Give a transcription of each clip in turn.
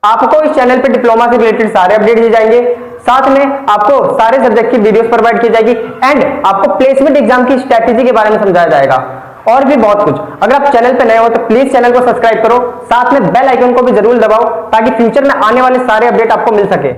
आपको इस चैनल पे डिप्लोमा से रिलेटेड सारे अपडेट दिए जाएंगे, साथ में आपको सारे सब्जेक्ट की वीडियोस प्रोवाइड की जाएगी एंड आपको प्लेसमेंट एग्जाम की स्ट्रेटेजी के बारे में समझाया जाएगा और भी बहुत कुछ। अगर आप चैनल पे नए हो तो प्लीज चैनल को सब्सक्राइब करो, साथ में बेल आइकन को भी जरूर दबाओ ताकि फ्यूचर में आने वाले सारे अपडेट आपको मिल सके।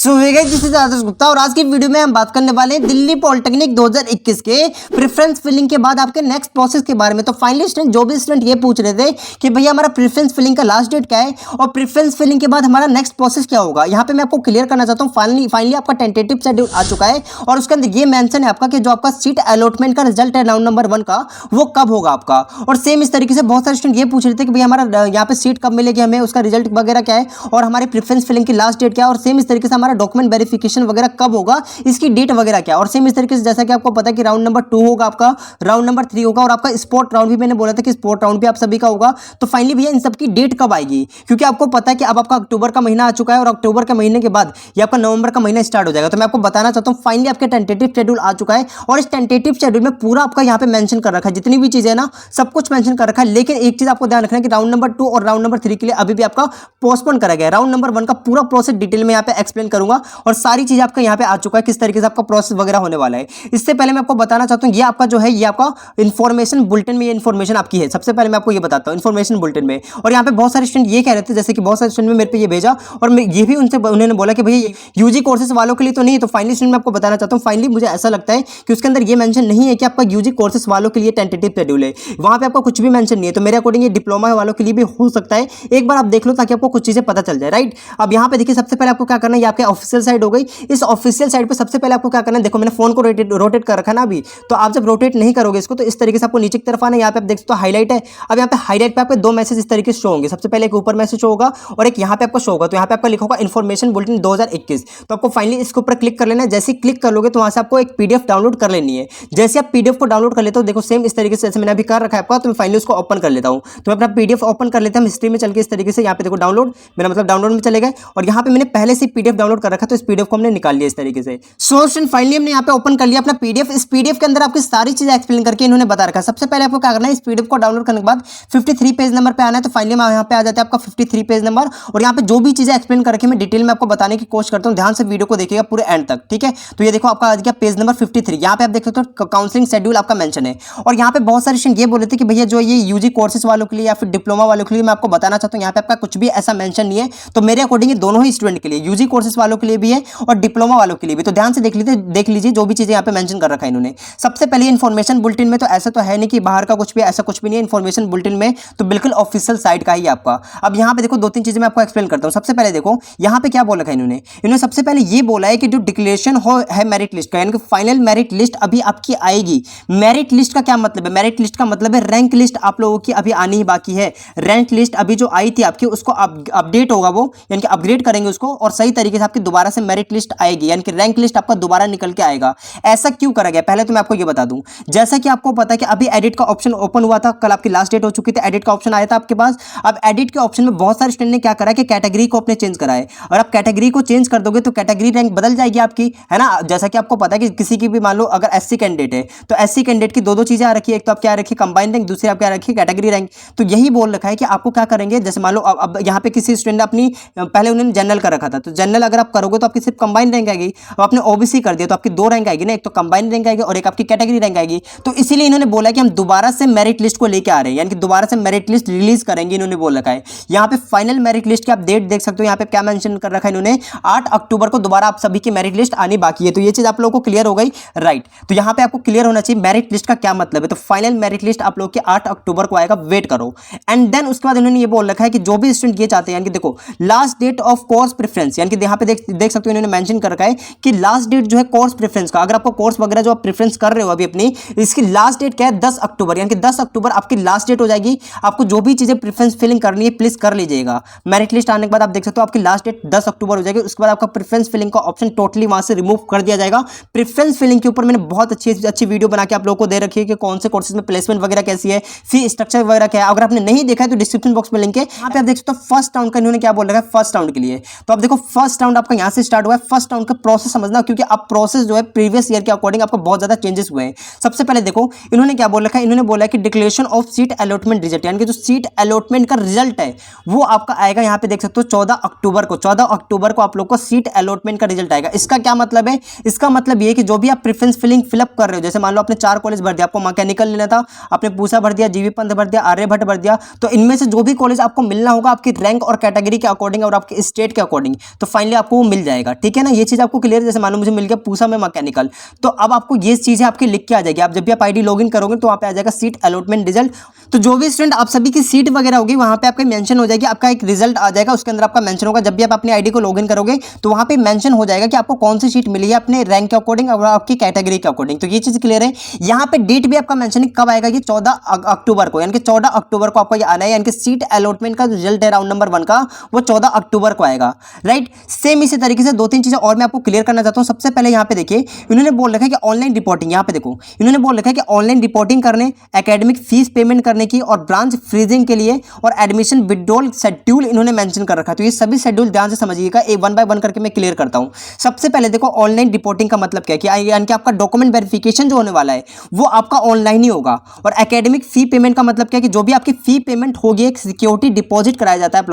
सो दिस इज आदर्श गुप्ता और आज की वीडियो में हम बात करने वाले हैं दिल्ली पॉलिटेक्निक 2021 के प्रेफरेंस फिलिंग के बाद आपके नेक्स्ट प्रोसेस के बारे में। तो फाइनली स्टूडेंट जो भी स्टूडेंट ये पूछ रहे थे कि भैया हमारा प्रेफरेंस फिलिंग का लास्ट डेट क्या है और प्रेफरेंस फिलिंग के बाद हमारा नेक्स्ट प्रोसेस क्या होगा, यहाँ पे मैं आपको क्लियर करना चाहता हूँ। फाइनली आपका टेंटेटिव शेड्यूल आ चुका है और उसके अंदर ये मेंशन है आपका कि जो आपका सीट अलॉटमेंट का रिजल्ट है राउंड नंबर 1 का वो कब होगा आपका। और सेम इस तरीके से बहुत सारे स्टूडेंट ये पूछ रहे थे कि भैया हमारा यहाँ पे सीट कब मिलेगी, हमें उसका रिजल्ट वगैरह क्या है और हमारी प्रेफरेंस फिलिंग की लास्ट डेट क्या है और सेम इस तरीके से हमारा डॉक्यूमेंट वेरिफिकेशन वगैरह कब होगा, इसकी डेट वगैरह क्या। और सेम इस तरीके से जैसा कि आपको पता है कि राउंड नंबर 2 होगा आपका, राउंड नंबर 3 होगा और आपका स्पोर्ट राउंड भी मैंने बोला था कि स्पोर्ट राउंड भी आप सभी का होगा। तो फाइनली भैया इन सब की डेट कब आएगी, क्योंकि आपको पता है कि अब आपका अक्टूबर का महीना आ चुका है और अक्टूबर के महीने के बाद ये आपका नवंबर का महीना स्टार्ट हो जाएगा। तो मैं आपको बताना चाहता हूँ फाइनली आपके टेंटेटिव शेड्यूल आ चुका है और इस टेंटेटिव शेड्यूल में पूरा आपका यहाँ पे मेंशन कर रखा है, जितनी भी चीजें ना सब कुछ मेंशन कर रखा है। लेकिन एक चीज आपको ध्यान रखना है कि राउंड नंबर 2 और राउंड नंबर 3 के लिए अभी भी आपका पोस्टपोन करा गया है। राउंड नंबर 1 का पूरा प्रोसेस डिटेल में यहाँ पे एक्सप्लेन करूंगा और सारी चीज आपका यहाँ पे आ चुका है किस तरीके से आपका प्रोसेस वगैरह होने वाला है। इससे पहले मैं आपको बताना चाहता हूँ ये आपका जो है ये आपका इन्फॉर्मेशन बुलेटिन में ये इन्फॉर्मेशन आपकी है। सबसे पहले मैं आपको ये बताता हूँ इन्फॉर्मेशन बुलेटिन में। और यहाँ पे बहुत सारे स्टूडेंट ये कह रहे थे, जैसे कि बहुत सारे स्टूडेंट ने मेरे पे ये भेजा और मैं ये भी उनसे उन्होंने बोला कि भैया यूजी कोर्सेज वालों के लिए तो नहीं। तो फाइनली स्टूडेंट मैं आपको बताना चाहता हूँ फाइनली मुझे ऐसा लगता है कि उसके अंदर ये मेंशन नहीं है कि आपका यूजी कोर्सेज वालों के लिए टेंटेटिव शेड्यूल है, वहाँ पे आपको कुछ भी मेंशन नहीं है। तो मेरे अकॉर्डिंग ये डिप्लोमा वालों के लिए भी हो सकता है, एक बार आप देख लो ताकि आपको कुछ चीजें पता चल जाए। राइट, अब यहाँ पे देखिए सबसे पहले आपको क्या करना है, ये आपके ऑफिशियल साइड हो गई। इस ऑफिशियल साइड पे सबसे पहले आपको क्या करना है, देखो मैंने फोन को रोटेट कर रखा ना अभी, तो आप जब रोटेट नहीं करोगे इसको तो इस तरीके से आपको नीचे की तरफ आना है। यहाँ पे आप देख सकते हो हाईलाइट है। अब यहाँ पे हाईलाइट पे आपको दो मैसेज इस तरीके से शो होंगे, सबसे पहले एक ऊपर मैसेज होगा और एक यहाँ पे आपको शो होगा। तो यहाँ पे आपका लिखा होगा इन्फॉर्मेशन बुलेटिन 2021। तो आपको फाइनली इसके ऊपर क्लिक कर लेना है। जैसे क्लिक कर लोगे तो वहां से आपको एक पीडीएफ डाउनलोड कर लेनी है। जैसे आप पीडीएफ को डाउनलोड कर लेते हो, देखो सेम इस तरीके से जैसे मैंने अभी कर रखा है आपका, तो मैं फाइनली उसको ओपन कर लेता हूँ। तो मैं अपना पीडीएफ ओपन कर लेता हूँ हिस्ट्री में चल के इस तरीके से। यहाँ पे देखो डाउनलोड, मेरा मतलब डाउनलोड में चले गए और यहाँ पे मैंने पहले से पीडीएफ डाउनलोड कर रखा, तो इस पीडीएफ को हमने निकाल लिया इस तरीके से। सो फाइनली हमने यहाँ पे ओपन कर लिया अपना पीडीएफ। इस पीडीएफ के अंदर आपकी सारी चीजें एक्सप्लेन करके इन्होंने बता रखा है। सबसे पहले आपको क्या करना है, इस पीडीएफ को डाउनलोड करने के बाद 53 पेज नंबर पे आना है। तो फाइनली यहाँ पे आ जाता है आपका 53 पेज नंबर और यहाँ पे जो भी चीजें एक्सप्लेन कर रखी है मैं डिटेल में आपको बताने की कोशिश करता हूँ। ध्यान से वीडियो को देखिएगा पूरे एंड तक, ठीक है। तो ये देखो आपका आ गया पेज नंबर 53। यहाँ पे आप देख सकते हो काउंसलिंग शेड्यूल आपका मेंशन है। और यहाँ पे बहुत सारे स्टूडेंट ये बोले थे कि भैया जो ये यूजी कोर्सेज वालों के लिए या फिर डिप्लोमा वालों के लिए, मैं आपको बताना चाहता हूँ यहाँ पे आपका कुछ भी ऐसा मेंशन नहीं है। तो मेरे अकॉर्डिंग दोनों ही स्टूडेंट के लिए, यूजी कोर्सेज वालों के लिए भी है और डिप्लोमा वालों के लिए भी। तो ध्यान से देख लीजिए जो भी चीजें यहाँ पे मेंशन कर रखा है इन्होंने। सबसे पहले इन्फॉर्मेशन बुलेटिन में तो ऐसा तो है नहीं कि बाहर का कुछ भी, ऐसा कुछ भी नहीं है इन्फॉर्मेशन बुलेटिन में, तो बिल्कुल ऑफिशियल साइट का ही आपका। अब यहाँ पे देखो दो तीन चीजें मैं आपको एक्सप्लेन करता हूँ। सबसे पहले देखो यहाँ पे क्या बोला है इन्होंने सबसे पहले ये बोला है कि जो डिक्लेरेशन है मेरिट लिस्ट का, यानी कि फाइनल मेरिट लिस्ट अभी आपकी आएगी। मेरिट लिस्ट का क्या मतलब है, मेरिट लिस्ट का मतलब है रैंक लिस्ट आप लोगों की अभी आनी ही बाकी है। रैंक लिस्ट अभी जो आई थी आपकी उसको अपडेट होगा वो, यानी कि अपग्रेड करेंगे उसको और सही तरीके से आपकी दोबारा से मेरिट लिस्ट आएगी, यानी कि रैंक लिस्ट आपका दोबारा निकल के आएगा। ऐसा क्यों करा गया पहले तो मैं आपको ये बता दूं। जैसा कि आपको पता है कि अभी एडिट का ऑप्शन ओपन हुआ था, कल आपकी लास्ट डेट हो चुकी थी, एडिट का ऑप्शन आया था आपके पास। अब एडिट के ऑप्शन में बहुत सारे स्टूडेंट ने क्या करा कि कैटेगरी को अपने चेंज करा है और आप कैटेगरी को चेंज कर दोगे तो कैटेगरी रैंक बदल जाएगी आपकी, है ना। जैसा कि आपको पता है कि किसी की भी मान लो अगर एससी कैंडिडेट है तो एससी कैंडिडेट की दो चीजें आ रखी है, एक तो आप क्या रखी कंबाइंड रैंक, दूसरी आप क्या रखी कैटेगरी रैंक। तो यही बोल रखा है कि आपको क्या करेंगे, जैसे मान लो अब यहाँ पे किसी स्टूडेंट ने अपनी पहले उन्होंने जनरल कर रखा था, तो जनरल अगर आप करोगे तो आपकी सिर्फ कंबाइंड रैंक आएगी। अब आपने ओबीसी कर दिया तो आपकी दो रैंक आएगी ना, एक तो कंबाइंड रैंक आएगी और एक आपकी कैटेगरी रैंक आएगी। तो इसीलिए इन्होंने बोला कि हम दोबारा से मेरिट लिस्ट को लेकर आ रहे हैं, यानी कि दोबारा से मेरिट लिस्ट रिलीज करेंगे, इन्होंने बोल रखा है। यहाँ पे फाइनल मेरिट लिस्ट की आप डेट देख सकते हो, यहाँ पे क्या मेंशन कर रखा है इन्होंने, 8 अक्टूबर को दोबारा आप सभी की मेरिट लिस्ट आनी बाकी है। तो ये चीज आप लोगों को क्लियर हो गई, राइट। तो यहाँ पे आपको क्लियर होना चाहिए मेरिट लिस्ट का क्या मतलब है। तो फाइनल मेरिट लिस्ट आप लोग के 8 अक्टूबर को आएगा, वेट करो। एंड देन उसके बाद इन्होंने ये बोल रखा है कि जो भी स्टूडेंट ये चाहते हैं, यानी कि देखो last date of course preference, यानी कि यहाँ पे देख सकते हो इन्होंने मेंशन कर रखा है कि लास्ट डेट जो है कोर्स प्रेफरेंस का, अगर आपको कोर्स वगैरह जो आप प्रेफरेंस कर रहे हो अभी अपनी, इसकी लास्ट डेट क्या है 10 अक्टूबर, यानी कि 10 अक्टूबर आपकी लास्ट डेट हो जाएगी। आपको जो भी चीजें प्रेफरेंस फिलिंग करनी है प्लीज कर लीजिएगा। मेरिट लिस्ट आने के बाद आप देख सकते हो आपकी लास्ट डेट 10 अक्टूबर हो जाएगी। उसके बाद आपका प्रेफरेंस फिलिंग का ऑप्शन टोटली वहां से रिमूव कर दिया जाएगा। प्रेफरेंस फिलिंग के ऊपर मैंने बहुत अच्छी वीडियो बना के आप लोगों को दे रखी है कि कौन से कोर्सेज में प्लेसमेंट वगैरह कैसी है, फी स्ट्रक्चर वगैरह क्या है। अगर आपने नहीं देखा है तो डिस्क्रिप्शन बॉक्स में लिंक है, यहाँ पे आप देख सकते हो फर्स्ट राउंड का इन्होंने क्या बोल रखा है फर्स्ट राउंड के लिए। तो आप देखो फर्स्ट राउंड आपका यहाँ से स्टार्ट हुआ है। फर्स्ट राउंड का प्रोसेस समझना, क्योंकि अब प्रोसेस जो है प्रीवियस ईयर के अकॉर्डिंग आपको बहुत ज्यादा चेंजेस हुए हैं। सबसे पहले देखो इन्होंने क्या बोल रखा है, इन्होंने बोला है कि declaration of seat allotment result, यानी कि जो सीट अलॉटमेंट का रिजल्ट है वो आपका आएगा, यहाँ पे देख सकते हो 14 अक्टूबर को। 14 अक्टूबर को आप लोग को सीट अलॉटमेंट का रिजल्ट आएगा। इसका क्या मतलब है? इसका मतलब ये कि जो भी आप प्रेफरेंस फिलिंग फिलअप कर रहे हो, जैसे मान लो आपने 4 कॉलेज भर दिया, आपको मैकेनिकल लेना था, आपने पूसा भर दिया, जीवी पंत भर दिया, आर्यभट्ट भर दिया, तो इनमें से जो भी कॉलेज आपको मिलना होगा आपकी रैंक और कैटेगरी के अकॉर्डिंग और आपके स्टेट के अकॉर्डिंग, तो फाइनली आपको वो मिल जाएगा। ठीक है ना, ये चीज आपको क्लियर। जैसे मान लो मुझे मिल गया पूसा में मैकेनिकल, तो अब आपको ये चीजें आपकी लिख के आ जाएगी। आप जब भी आप आईडी लॉगिन करोगे तो वहां पे आ जाएगा सीट अलॉटमेंट रिजल्ट। तो जो भी स्टूडेंट आप सभी की सीट वगैरह होगी वहां पे आपका मेंशन हो जाएगी, आपका एक रिजल्ट आ जाएगा, उसके अंदर आपका मेंशन होगा। जब भी आप अपनी आईडी को लॉगिन करोगे तो वहां पे मेंशन हो जाएगा कि आपको कौन सी सीट मिली है अपने रैंक के अकॉर्डिंग और आपकी कैटेगरी के अकॉर्डिंग। तो ये चीज क्लियर है। यहाँ पे डेट भी आपका मेंशन कब आएगा, ये 14 अक्टूबर को, यानी कि 14 अक्टूबर को आपको ये आना है, यानी कि सीट अलॉटमेंट का रिजल्ट है राउंड नंबर 1 का, वो 14 अक्टूबर को आएगा। राइट, सेम इसी तरीके से 2-3 चीजें और मैं आपको क्लियर करना चाहता हूं। सबसे पहले यहाँ पे देखिए इन्होंने बोल रखा है कि ऑनलाइन रिपोर्टिंग, यहाँ पे देखो इन्होंने बोल रखा है कि ऑनलाइन रिपोर्टिंग करने, एकेडमिक फीस पेमेंट करने की और ब्रांच फ्रीजिंग के लिए और एडमिशन विड्रॉल शेड्यूल इन्होंने मेंशन कर रखा है। तो ये सभी शेड्यूल ध्यान से समझिएगा, एक 1 बाय 1 करके मैं क्लियर करता हूं। सबसे पहले देखो ऑनलाइन रिपोर्टिंग का मतलब क्या है, यानी कि आपका डॉक्यूमेंट वेरिफिकेशन जो होने वाला है वो आपका ऑनलाइन ही होगा। और एकेडमिक फी पेमेंट का मतलब क्या है कि जो भी आपकी फी पेमेंट होगी एक सिक्योरिटी डिपॉजिट कराया जाता है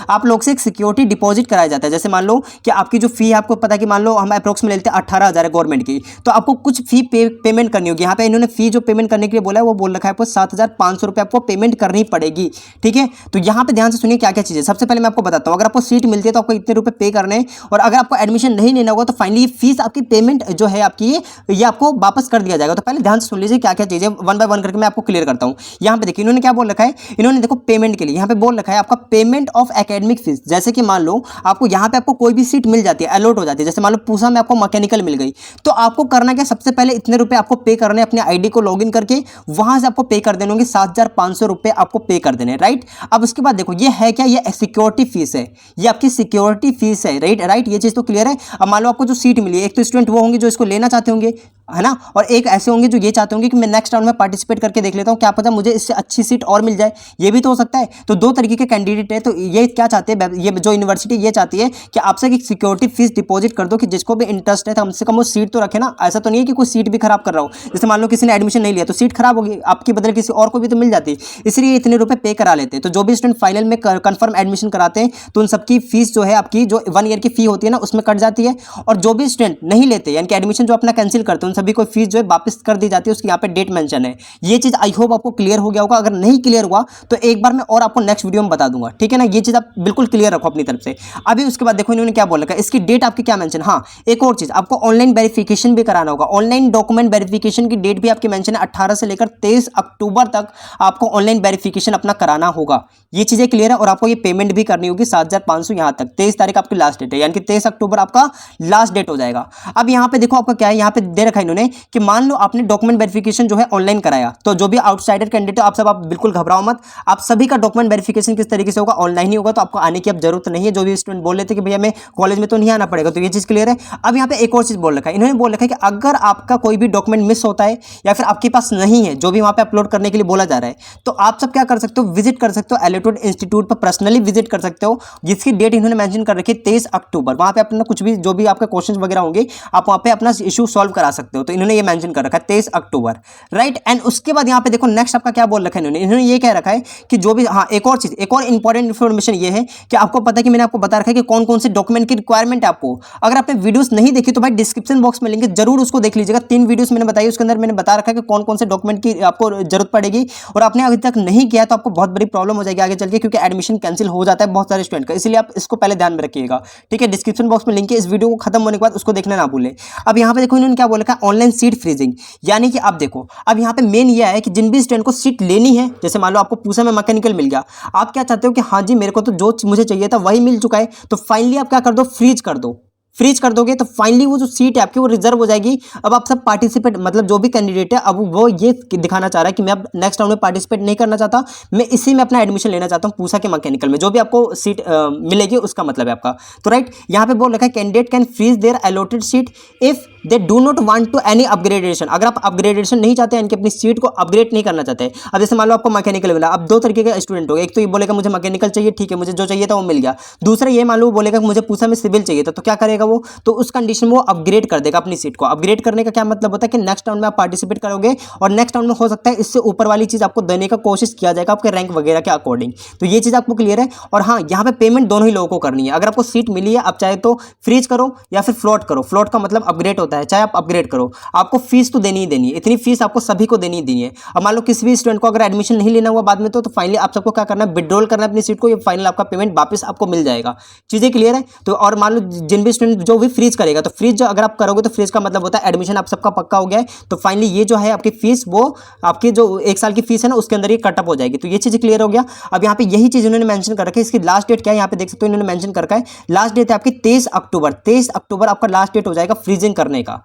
आप लोग से एक सिक्योरिटी डिपॉजिट कराया जाता है। जैसे मान लो कि आपकी जो फी है, आपको पता है कि मान लो हम अप्रोक्स में लेते हैं 18,000 है गवर्नमेंट की, तो आपको कुछ फी पेमेंट करनी होगी। यहाँ पे इन्होंने फी जो पेमेंट करने के लिए बोला है वो बोल रखा है आपको 7,500 रुपये आपको पेमेंट करनी पड़ेगी। ठीक है, तो यहाँ पे ध्यान से सुनिए क्या क्या चीज़ है। सबसे पहले मैं आपको बताता हूँ, अगर आपको सीट मिलती है तो आपको इतने रुपए पे करने हैं, और अगर आपको एडमिशन नहीं लेना होगा तो फाइनली फीस आपकी पेमेंट जो है आपकी ये आपको वापस कर दिया जाएगा। तो पहले ध्यान से सुन लीजिए क्या क्या चीज़ें, 1 बाय 1 करके मैं आपको क्लियर करता हूँ। यहाँ पे देखिए इन्होंने क्या बोल रखा है, इन्होंने देखो पेमेंट के लिए यहाँ पे बोल रखा है आपका पेमेंट ऑफ एकेडमिक फीस। जैसे कि मान लो आपको यहाँ पे आपको कोई भी सीट मिल जाती है, अलॉट हो जाती है, जैसे मान लो पूसा में आपको मैकेनिकल मिल गई, तो आपको करना क्या, सबसे पहले इतने रुपए आपको पे करने, अपने आईडी को लॉगिन करके वहां से आपको पे कर देने होंगे, 7,500 रुपए आपको पे कर देने। राइट, अब उसके बाद देखो ये है क्या, ये सिक्योरिटी फीस है, ये आपकी सिक्योरिटी फीस है। राइट, ये चीज तो क्लियर है। अब मान लो आपको जो सीट मिली है, एक तो स्टूडेंट वो होंगे जो इसको लेना चाहते होंगे, है ना, और एक ऐसे होंगे जो ये चाहते होंगे कि मैं नेक्स्ट राउंड में पार्टिसिपेट करके देख लेता हूं, क्या पता मुझे इससे अच्छी सीट और मिल जाए, ये भी तो हो सकता है। तो 2 तरीके के कैंडिडेट है। तो ये क्या चाहते हैं, ये जो यूनिवर्सिटी ये चाहती है कि आपसे एक सिक्योरिटी फीस डिपॉजिट कर दो, कि जिसको भी इंटरेस्ट है कम से कम वो सीट तो रखे ना। ऐसा तो नहीं है कि कोई सीट भी खराब कर रहा हो, जैसे मान लो किसी ने एडमिशन नहीं लिया तो सीट खराब होगी, आपकी बदले किसी और को भी तो मिल जाती, इसलिए इतने रुपए पे करा लेते हैं। तो जो भी स्टूडेंट फाइनल में कंफर्म एडमिशन कराते हैं तो उन सबकी फीस जो है आपकी जो 1 ईयर की फी होती है ना उसमें कट जाती है, और जो भी स्टूडेंट नहीं लेते यानी कि एडमिशन जो अपना कैंसिल करते हैं उन सभी को फीस जो है वापस कर दी जाती है। उसकी यहाँ पे डेट मेंशन है। ये चीज आई होप आपको क्लियर हो गया होगा। अगर नहीं क्लियर हुआ तो एक बार मैं और आपको नेक्स्ट वीडियो में बता दूंगा। ठीक है ना, ये चीज आप बिल्कुल क्लियर रखो अपनी तरफ से। अभी उसके बाद देखो इन्होंने क्या बोल रखा है, इसकी डेट आपकी क्या मेंशन। हाँ, एक और चीज, आपको ऑनलाइन वेरिफिकेशन भी कराना होगा। ऑनलाइन डॉक्यूमेंट वेरिफिकेशन की डेट भी आपकी मेंशन है, 18 से लेकर 23 अक्टूबर तक आपको ऑनलाइन वेरिफिकेशन अपना कराना होगा। ये चीजें क्लियर है। और आपको ये पेमेंट भी करनी होगी 7,500 यहां तक। 23 तारीख आपकी लास्ट डेट है, यानी कि 23 अक्टूबर आपका लास्ट डेट हो जाएगा। अब यहाँ पे देखो आपका क्या है, यहाँ पे दे रखा है इन्होंने कि मान लो आपने डॉक्यूमेंट वेरिफिकेशन जो है ऑनलाइन कराया, तो जो भी आउटसाइडर कैंडिडेट आप सब, आप बिल्कुल घबराओ मत, आप सभी का डॉक्यूमेंट वेरिफिकेशन किस तरीके से होगा, ऑनलाइन ही होगा। तो आपको आने की अब जरूरत नहीं है। जो भी स्टूडेंट बोल रहे थे कि भैया मैं कॉलेज में तो नहीं आना पड़ेगा, तो ये चीज क्लियर है। अब यहाँ पे एक और चीज बोल रखा है, इन्होंने बोल रखा है कि अगर आपका कोई भी डॉक्यूमेंट मिस होता है या फिर आपके पास नहीं है जो भी वहां पे अपलोड करने के लिए बोला जा रहा है, तो आप सब क्या कर सकते हो, विजिट कर सकते हो एलिट्यूड इंस्टीट्यूट पर, पर्सनली विजिट कर सकते हो, जिसकी डेट इन्होंने मेंशन कर रखी है 23 अक्टूबर। वहां पे अपना कुछ भी जो भी आपके क्वेश्चंस वगैरह होंगे आप वहां पे अपना इशू सॉल्व करा सकते हो। तो इन्होंने ये मेंशन कर रखा है 23 अक्टूबर। राइट, एंड उसके बाद यहाँ पे देखो नेक्स्ट आपका क्या बोल रखा है इन्होंने ये कह रखा है कि जो भी, हाँ एक और चीज, एक और इंपॉर्टेंट इन्फॉर्मेशन ये है कि आपको पता है कि मैंने आपको बता रखा है कि कौन कौन से डॉक्यूमेंट की रिक्वायरमेंट है आपको। अगर आपने वीडियोस नहीं देखी तो भाई डिस्क्रिप्शन बॉक्स में लिंक है, जरूर उसको देख लीजिएगा। 3 वीडियोस मैंने बताई, उसके अंदर मैंने बता रखा है कि कौन कौन से डॉक्यूमेंट की आपको जरूरत पड़ेगी। और आपने अभी तक नहीं किया तो आपको बहुत बड़ी प्रॉब्लम हो जाएगी आगे चल के, क्योंकि एडमिशन कैंसिल हो जाता है बहुत सारे स्टूडेंट का, इसलिए आप इसको पहले ध्यान में रखिएगा। ठीक है, डिस्क्रिप्शन बॉक्स में लिंक है, इस वीडियो को खत्म होने के बाद उसको देखना ना भूलें। अब यहाँ पे देखो इन्होंने क्या बोला है, ऑनलाइन सीट फ्रीजिंग, यानी कि आप देखो अब यहाँ पे मेन ये है कि जिन भी स्टूडेंट को सीट लेनी है, जैसे मान लो आपको पूसा में मैकेनिकल मिल गया, आप क्या चाहते हो कि हाँ जी मेरे को तो जो मुझे चाहिए था वही मिल चुका है, तो फाइनली आप क्या कर दो, फ्रीज कर दो। फ्रीज कर दोगे तो फाइनली वो जो सीट है आपकी वो रिजर्व हो जाएगी। अब आप सब पार्टिसिपेट मतलब जो भी कैंडिडेट है अब वो ये दिखाना चाह रहा है कि मैं अब नेक्स्ट राउंड में पार्टिसिपेट नहीं करना चाहता, मैं इसी में अपना एडमिशन लेना चाहता हूँ पूसा के मैकेनिकल में, जो भी आपको सीट मिलेगी उसका मतलब है आपका। तो राइट यहाँ पे बोल रखा है candidate can freeze their allotted seat if they do not want to any upgradation. अगर आप अपग्रेडेशन नहीं चाहते यानी कि अपनी सीट को अपग्रेड नहीं करना चाहते। अब जैसे मान लो आपको मैकेनिकल मिला, अब दो तरीके का स्टूडेंट हो, एक तो ये बोलेगा मुझे मैकेनिकल चाहिए, ठीक है मुझे जो चाहिए था वो मिल गया। दूसरा ये मान लो बोलेगा मुझे पूसा में सिविल चाहिए था, तो क्या करेगा वो, तो उस कंडीशन में वो अपग्रेड कर देगा अपनी सीट को। अपग्रेड करने का क्या मतलब होता है कि नेक्स्ट राउंड में आप पार्टिसिपेट करोगे और नेक्स्ट राउंड में हो सकता है इससे ऊपर वाली चीज आपको देने का कोशिश किया जाएगा आपके रैंक वगैरह के अकॉर्डिंग। तो ये चीज आपको क्लियर है। और हाँ यहाँ पे पेमेंट दोनों ही लोगों को करनी है। अगर आपको सीट मिली है आप चाहे तो फ्रीज करो या फिर फ्लोट करो। फ्लोट का मतलब अपग्रेड होता है, चाहे आप अपग्रेड करो, आपको फीस तो देनी ही देनी है। इतनी फीस आपको सभी को देनी ही देनी है। अब मान लो किसी भी स्टूडेंट को अगर एडमिशन नहीं लेना हुआ बाद में तो फाइनली आप सबको क्या करना है, विड्रॉल करना है अपनी सीट को, ये फाइनल आपका पेमेंट वापस आपको मिल जाएगा। चीजें क्लियर है। तो और मान लो जिन भी स्टूडेंट जो भी फ्रीज करेगा, तो फ्रीज जो अगर आप करोगे तो फ्रीज का मतलब होता है एडमिशन आप सबका पक्का हो गया है, तो फाइनली ये जो है आपकी फीस वो आपकी जो 1 साल की फीस है ना उसके अंदर ये कटअप हो जाएगी। तो ये चीज क्लियर हो गया। अब यहाँ पे यही चीज उन्होंने मेंशन कर रखी है। इसकी लास्ट डेट क्या है यहाँ पे देख सकते हो, इन्होंने मेंशन कर रखा है लास्ट डेट है आपकी 23 अक्टूबर। 23 अक्टूबर आपका लास्ट डेट हो जाएगा फ्रीजिंग करने का।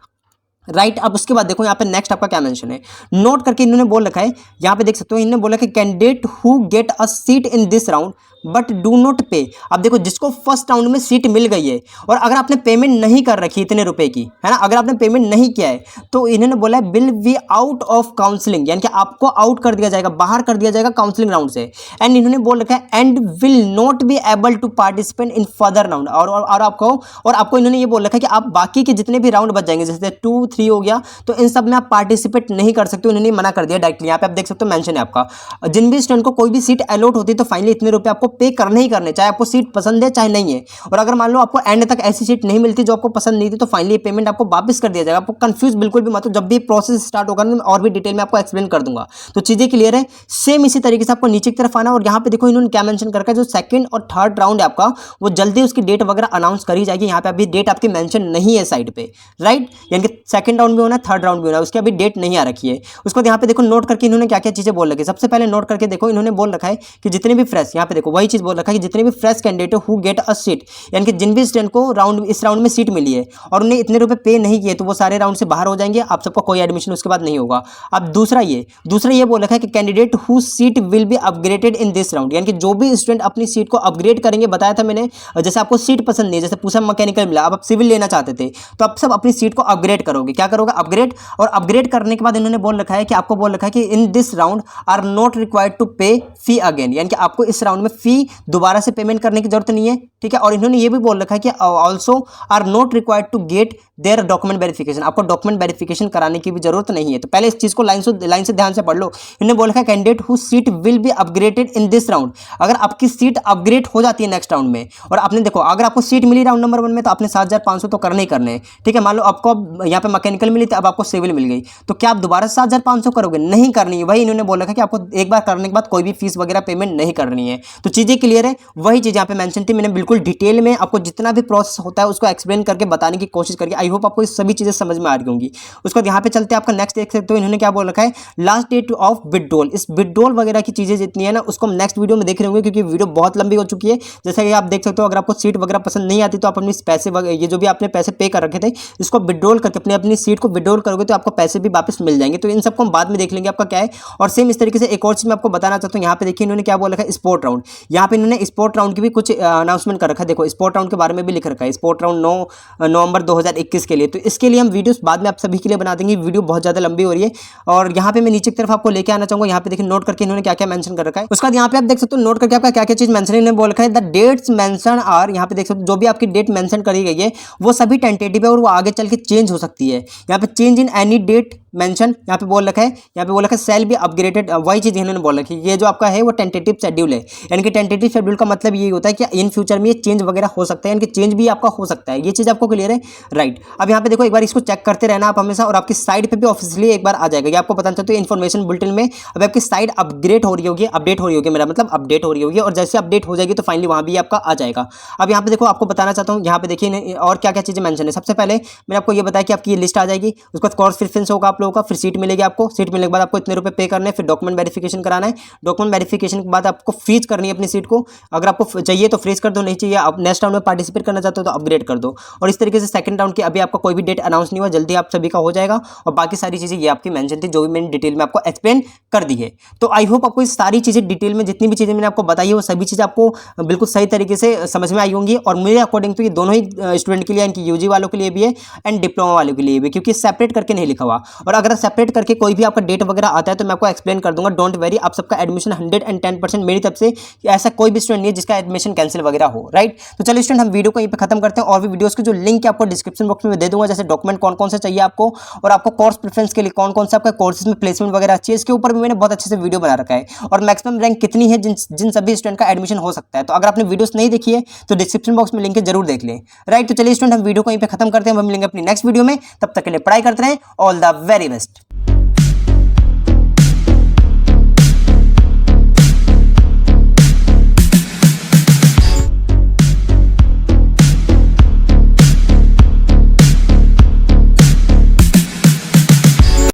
राइट अब उसके बाद देखो यहाँ पे नेक्स्ट आपका क्या मेंशन है, नोट करके इन्होंने बोल रखा है। यहाँ पे देख सकते हो इन्होंने बोला कि candidate who get a seat in this round but do not पे। अब देखो जिसको फर्स्ट राउंड में सीट मिल गई है और अगर आपने पेमेंट नहीं कर रखी इतने रुपए की, है ना, अगर आपने पेमेंट नहीं किया है तो इन्होंने बोला है will be out of counselling, यानी कि आपको आउट कर दिया जाएगा, बाहर कर दिया जाएगा काउंसलिंग राउंड से। एंड इन्होंने बोल रखा है and will not be able to participate in further round. और आपको इन्होंने ये बोल रखा है कि आप बाकी के जितने भी राउंड बच जाएंगे जैसे 2, 3 हो गया, तो इन सब में आप पार्टिसिपेट नहीं कर सकते। उन्होंने मना कर दिया डायरेक्टली। यहाँ पे आप देख सकते हो मेंशन है आपका, जिन भी स्टूडेंट को कोई भी सीट अलॉट होती है तो फाइनली इतने रुपए आपको पे करने ही करने, चाहे आपको सीट पसंद है चाहे नहीं है। और अगर मान लो आपको एंड तक ऐसी सीट नहीं मिलती जो आपको पसंद नहीं थी तो फाइनली पेमेंट आपको वापस कर दिया जाएगा। आपको कंफ्यूज बिल्कुल भी मत हो, जब भी प्रोसेस स्टार्ट होगा ना और भी डिटेल में आपको एक्सप्लेन कर दूंगा। तो चीजें क्लियर है। सेम इसी तरीके से आपको नीचे की तरफ आना और यहाँ पे देखो इन्होंने क्या मेंशन कर रखा है, जो सेकंड और थर्ड राउंड है आपका वो जल्दी उसकी डेट वगैरह अनाउंस करी जाएगी। यहाँ पे अभी डेट आपकी मेंशन नहीं है साइड पे, राइट, यानी कि सेकंड राउंड भी होना है, थर्ड राउंड भी होना है, उसकी अभी डेट नहीं आ रखी है। उसको यहाँ पे देखो नोट करके इन्होंने क्या क्या चीजें बोल रखी है। सबसे पहले नोट करके देखो इन्होंने बोल रखा है कि जितने भी फ्रेश, यहाँ पे देखो वही चीज बोल रखा है कि जितने भी fresh candidate who get a seat, यानी कि जिन भी स्टूडेंट को इस राउंड में सीट मिली है और उन्हें इतने रुपए पे नहीं किए तो वो सारे राउंड से बाहर हो जाएंगे, आप सबका कोई एडमिशन उसके बाद नहीं होगा। अब दूसरा ये बोल रखा है कि candidate who seat will be upgraded in this round, यानी कि जो भी स्टूडेंट अपनी सीट को अपग्रेड करेंगे, बताया था मैंने, जैसे आपको सीट पसंद नहीं है, जैसे पूछा मैकेनिकल मिला, अब आप सिविल लेना चाहते थे तो आप सब अपनी सीट को अपग्रेड करोगे। क्या करोगे? अपग्रेड। और अपग्रेड करने के बाद इन्होंने बोल रखा है कि आपको बोल रखा है कि in this round are not required to pay fee again, यानी कि आपको इस राउंड में फी दोबारा से पेमेंट करने की जरूरत नहीं है, ठीक है। और इन्होंने ये भी बोल रखा है कि also are not required to get their document verification, आपको डॉक्यूमेंट वेरिफिकेशन कराने की भी जरूरत नहीं है। तो पहले इस चीज को लाइन से ध्यान से पढ़ लो। इन्होंने बोला है candidate who seat will be upgraded in this round, अगर आपकी सीट अपग्रेड हो जाती है नेक्स्ट राउंड में और आपने देखो अगर आपको सीट मिली राउंड नंबर 1 में तो आपने 7,500 तो करने ही करने हैं, ठीक है। मान लो आपको यहाँ पे मैकेनिकल मिली थी, अब आपको सिविल मिल गई, तो क्या आप दोबारा 7,500 करोगे? नहीं करनी है। वही इन्होंने बोला है कि आपको एक बार करने के बाद कोई भी फीस वगैरह पेमेंट नहीं करनी है। तो चीजें क्लियर है। वही चीज यहाँ पे मेंशन थी, मैंने बिल्कुल डिटेल में आपको जितना भी प्रोसेस होता है उसको एक्सप्लेन करके बताने की कोशिश करके आई होप आपको ये सभी चीजें समझ में आ रही होंगी। उसके बाद यहाँ पे चलते हैं, आपका नेक्स्ट देख सकते हो इन्होंने क्या बोल रखा है, लास्ट डेट ऑफ विड्रॉल। इस विड्रॉल वगैरह की चीजें जितनी है ना उसको हम नेक्स्ट वीडियो में देख रहे होंगे क्योंकि वीडियो बहुत लंबी हो चुकी है। जैसे कि आप देख सकते हो अगर आपको सीट वगैरह पसंद नहीं आती तो आप अपनी पैसे ये जो भी आपने पैसे पे कर रखे थे इसको विड्रॉल करके अपनी सीट को विड्रॉल करोगे तो आपको पैसे भी वापस मिल जाएंगे। तो इन सबको हम बाद में देख लेंगे आपका क्या है। और सेम इस तरीके से एक और चीज मैं आपको बताना चाहता हूँ। यहाँ पे देखिए इन्होंने क्या बोल रखा है, स्पोर्ट राउंड। यहाँ पे इन्होंने स्पोर्ट राउंड की भी कुछ अनाउंसमेंट कर रखा है। देखो स्पोर्ट राउंड के बारे में भी लिख रखा है, स्पोर्ट राउंड 9 नवंबर 2021 के लिए। तो इसके लिए हम वीडियोस बाद में आप सभी के लिए बना देंगे, वीडियो बहुत ज्यादा लंबी हो रही है। और यहाँ पे मैं नीचे की तरफ आपको लेके आना चाहूंगा। यहाँ पे देखिए नोट करके इन्होंने क्या क्या मेंशन कर रखा है। उसके बाद यहाँ पे आप देख सकते हो नोट करके आपका क्या क्या चीज मेंशन इन्होंने बोल रखा है, द डेट्स मेंशन आर, यहाँ पे देख सकते हो जो भी आपकी डेट मेंशन करी गई है वो सभी टेंटेटिव है और वो आगे चल के चेंज हो सकती है। यहाँ पे change in any date mention यहाँ पे बोल रखा है, यहाँ पे बोल रखा है सेल बी अपग्रेडेड। वही चीज इन्होंने बोल रखी है, ये जो आपका है वो टेंटेटिव शेड्यूल है। यानी कि टेंटेटिव शेड्यूल का मतलब ये होता है कि इन फ्यूचर में ये चेंज वगैरह हो सकता है, यानी कि चेंज भी आपका हो सकता है। ये चीज आपको क्लियर है, राइट। अब यहाँ पे देखो एक बार इसको चेक करते रहना आप हमेशा, और आपकी साइड पे भी ऑफिशियली एक बार आ जाएगा। ये आपको बताना चाहते हो इन्फॉर्मेशन बुलेटिन में अब आपकी साइड अपग्रेड हो रही होगी, अपडेट हो रही होगी, मेरा मतलब अपडेट हो रही होगी। और जैसे अपडेट हो जाएगी तो फाइनली वहां भी आपका आ जाएगा। अब यहाँ पे देखो आपको बताना चाहता हूँ, यहाँ पे देखिए और क्या क्या चीजें मेंशन है। सबसे पहले मैंने आपको ये बताया कि आपकी ये लिस्ट आ जाएगी, उसके बाद कोर्स प्रेफरेंस होगा, आप लोगों का, फिर सीट मिलेगी आपको, सीट मिलने के बाद आपको इतने रुपए पे करने हैं, फिर डॉक्यूमेंट वेरिफिकेशन कराना है, डॉक्यूमेंट वेरिफिकेशन के बाद आपको फ्रीज करनी है अपनी सीट को, अगर आपको चाहिए तो फ्रीज कर दो, नहीं चाहिए आप नेक्स्ट राउंड में पार्टिसिपेट करना चाहते हो तो अपग्रेड कर दो। और इस तरीके से सेकंड राउंड की अभी आपका कोई भी डेट अनाउंस नहीं हुआ, जल्दी आप सभी का हो जाएगा। और बाकी सारी चीज़ें ये आपकी मेंशन थी जो भी मैंने डिटेल में आपको एक्सप्लेन कर दी है। तो आई होप आपको ये सारी चीज़ें डिटेल में जितनी भी चीज़ें मैंने आपको बताई है वो सभी चीज़ें आपको बिल्कुल सही तरीके से समझ में आई होंगी। और मेरे अकॉर्डिंग तो ये दोनों ही स्टूडेंट के लिए, इनकी यूजी वालों के लिए भी है एंड डिप्लोमा वालों के लिए भी, क्योंकि सेपरेट करके नहीं लिखा हुआ। और अगर सेपरेट करके कोई भी आपका डेट वगैरह आता है तो मैं आपको एक्सप्लेन कर दूंगा, डोंट वेरी। आप सबका एडमिशन 110% मेरी तरफ से, ऐसा कोई भी स्टूडेंट नहीं है जिसका एडमिशन कैंसिल वगैरह हो, राइट। तो चलिए स्टूडेंट हम वीडियो को यहीं पे खत्म करते हैं, और भी वीडियोस के जो लिंक है आपको डिस्क्रिप्शन बॉक्स में दे दूंगा, जैसे डॉक्यूमेंट कौन कौन से चाहिए आपको, और आपको कोर्स प्रेफरेंस के लिए कौन कौन से आपका कोर्सेज में प्लेसमेंट वगैरह अच्छी है, इसके ऊपर भी मैंने बहुत अच्छे से वीडियो बना रखा है, और मैक्सिमम रैंक कितनी है जिन सभी स्टूडेंट का एडमिशन हो सकता है। तो अगर आपने वीडियोस नहीं देखी है तो डिस्क्रिप्शन बॉक्स में लिंक है, जरूर देख लें, राइट। तो चलिए स्टूडेंट हम वीडियो को यहीं पे खत्म करते हैं, हम मिलेंगे अपनी नेक्स्ट वीडियो में, तब तक के लिए पढ़ाई करते रहें, ऑल द वेरी बेस्ट।